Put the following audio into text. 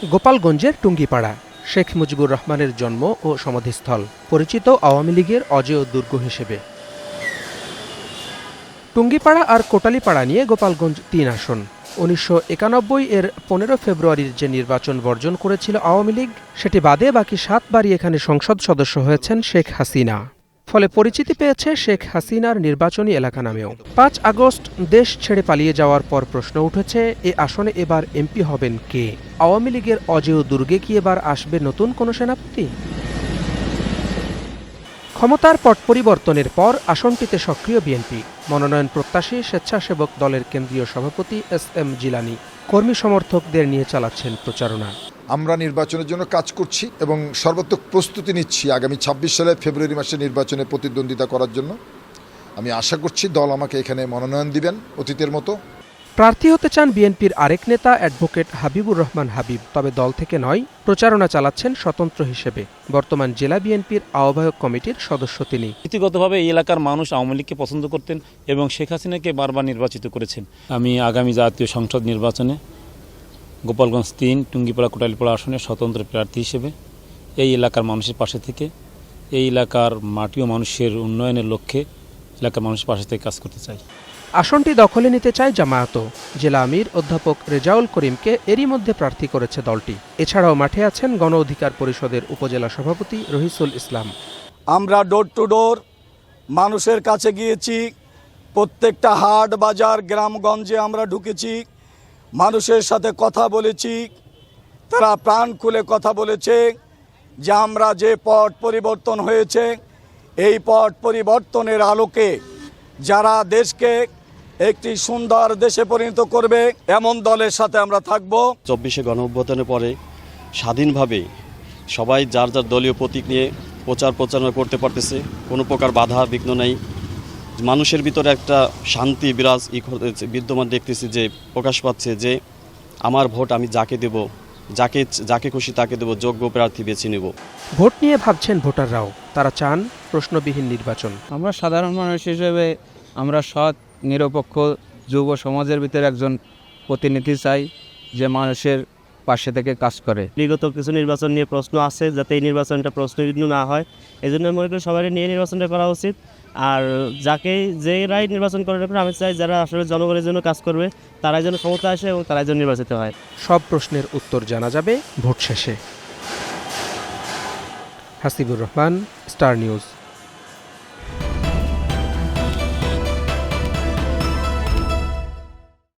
গোপালগঞ্জের টুঙ্গিপাড়া শেখ মুজিবুর রহমানের জন্ম ও সমাধিস্থল, পরিচিত আওয়ামী লীগের অজেয় দুর্গ হিসেবে। টুঙ্গিপাড়া আর কোটালীপাড়া নিয়ে গোপালগঞ্জ ৩ আসন। ১৯৯১ এর ১৫ ফেব্রুয়ারির যে নির্বাচন বর্জন করেছিল আওয়ামী লীগ, সেটি বাদে বাকি ৭ বারই এখানে সংসদ সদস্য হয়েছেন শেখ হাসিনা। ফলে পরিচিতি পেয়েছে শেখ হাসিনার নির্বাচনী এলাকা নামেও। ৫ আগস্ট দেশ ছেড়ে পালিয়ে যাওয়ার পর প্রশ্ন উঠেছে, এ আসনে এবার এমপি হবেন কে? আওয়ামী লীগের অজেয় দুর্গে কি এবার আসবে নতুন কোনো সেনাপতি? ক্ষমতার পট পরিবর্তনের পর আসনটিতে সক্রিয় বিএনপি। মনোনয়ন প্রত্যাশী স্বেচ্ছাসেবক দলের কেন্দ্রীয় সভাপতি এস.এম. জিলানী কর্মী সমর্থকদের নিয়ে চালাচ্ছেন প্রচারণা। আমরা নির্বাচনের জন্য কাজ করছি এবং সর্বাত্মক প্রস্তুতি নিচ্ছি আগামী ২৬ সালে ফেব্রুয়ারি মাসে নির্বাচনে প্রতিদ্বন্দ্বিতা করার জন্য। আমি আশা করছি দল আমাকে এখানে মনোনয়ন দিবেন অতীতের মতো। প্রার্থী হতে চান বিএনপির আরেক নেতা অ্যাডভোকেট হাবিবুর রহমান হাবিব, তবে দল থেকে নয়, প্রচারণা চালাচ্ছেন স্বতন্ত্র হিসেবে। বর্তমান জেলা বিএনপির আহ্বায়ক কমিটির সদস্য তিনি। ব্যক্তিগতভাবে এই এলাকার মানুষ আওয়ামী লীগকে পছন্দ করতেন এবং শেখ হাসিনাকে বারবার নির্বাচিত করেছেন। আমি আগামী জাতীয় সংসদ নির্বাচনে গোপালগঞ্জ ৩ টুঙ্গিপাড়া কোটালীপাড়া আসনে স্বতন্ত্র প্রার্থী হিসেবে এই এলাকার মানুষের পাশে থেকে এই এলাকার মাটি ও মানুষের উন্নয়নের লক্ষ্যে এলাকার মানুষের পাশে থেকে কাজ করতে চাই। আসনটি দখলে নিতে চায় জামায়াত। জেলা আমির অধ্যাপক রেজাউল করিমকে এরই মধ্যে প্রার্থী করেছে দলটি। এছাড়াও মাঠে আছেন গণ অধিকার পরিষদের উপজেলা সভাপতি রহিসুল ইসলাম। আমরা ডোর টু ডোর মানুষের কাছে গিয়েছি, প্রত্যেকটা হাট বাজার গ্রামগঞ্জে আমরা ঢুকেছি, মানুষের সাথে কথা বলেছি। তারা প্রাণ খুলে কথা বলেছে যে আমরা যে পট পরিবর্তন হয়েছে এই পট পরিবর্তনের আলোকে যারা দেশকে একটি সুন্দর দেশে পরিণত করবে এমন দলের সাথে আমরা থাকব। ২৪শে গণঅভ্যুত্থানের পরে স্বাধীনভাবে সবাই যার যার দলীয় প্রতীক নিয়ে প্রচারণা করতে পারতেছে, কোনো প্রকার বাধা বিঘ্ন নেই। মানুষের ভিতরে একটা শান্তি বিদ্যমান দেখতেছি, যে প্রকাশ পাচ্ছে যে আমার ভোট আমি যাকে দেব, যাকে খুশি তাকে দেব, যোগ্য প্রার্থী বেছে নেব। ভোট নিয়ে ভাবছেন ভোটাররাও। তারা চান প্রশ্নবিহীন নির্বাচন। আমরা সাধারণ মানুষ হিসেবে আমরা সৎ নিরপেক্ষ যুব সমাজের ভিতরে একজন প্রতিনিধি চাই, যে মানুষের পাশে থেকে কাজ করে। বিগত কিছু নির্বাচন নিয়ে প্রশ্ন আছে, যাতে এই নির্বাচনটা প্রশ্নবিদ্ধ না হয়, এই জন্য মনে করি সবাই নিয়ে নির্বাচনটা করা উচিত। আর যে রায় নির্বাচন করার ব্যাপারে আমি চাই যারা আসলে জনগণের জন্য কাজ করবে তারাই যেন ক্ষমতা আসে এবং তারাই যেন নির্বাচিত হয়। সব প্রশ্নের উত্তর জানা যাবে ভোট শেষে। Hasibur Rahman, star news.